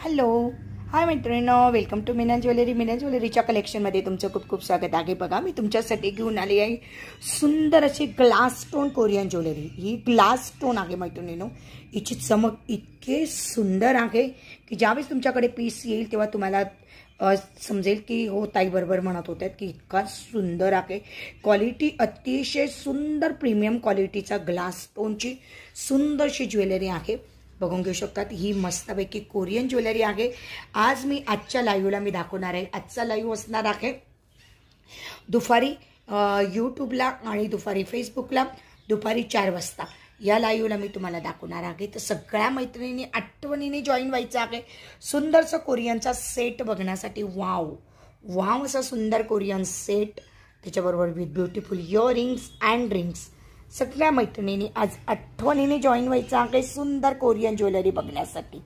Hello hi मैत्रिणींनो, welcome to Meena jewellery. Meena ज्वेलरीच्या कलेक्शनमध्ये तुमचं खूप खूप स्वागत आहे. बघा, मी तुमच्यासाठी घेऊन आली आहे सुंदर अशी ग्लास स्टोन कोरियन ज्वेलरी. ही ग्लास स्टोन आहे मैत्रिणींनो. हिची चमक इतके सुंदर आहे की ज्यावेळेस तुमच्याकडे पीस येईल तेव्हा तुम्हाला समजेल की हो ताई बरोबर म्हणत होत्यात की इतका सुंदर आहे. क्वालिटी अतिशय सुंदर प्रीमियम क्वालिटीचा ग्लास स्टोनची सुंदरशी ज्वेलरी आहे. बघून घेऊ शकतात. ही मस्तपैकी कोरियन ज्वेलरी आहे. आज मी आजच्या लाईव्हला मी दाखवणार आहे. आजचा लाईव्ह असणार आहे दुपारी यूट्यूबला आणि दुपारी फेसबुकला दुपारी 4 वाजता. या लाईव्हला मी तुम्हाला दाखवणार आहे. तर सगळ्या मैत्रिणींनी आठवणीने जॉईन व्हायचं आहे. सुंदरसा कोरियनचा सेट बघण्यासाठी. वाव वाव असा सुंदर कोरियन सेट, त्याच्याबरोबर with beautiful earrings and rings. सगळ्या मैत्रिणींनी आज आठवणीने जॉईन व्हायचं आहे सुंदर कोरियन ज्वेलरी बघण्यासाठी.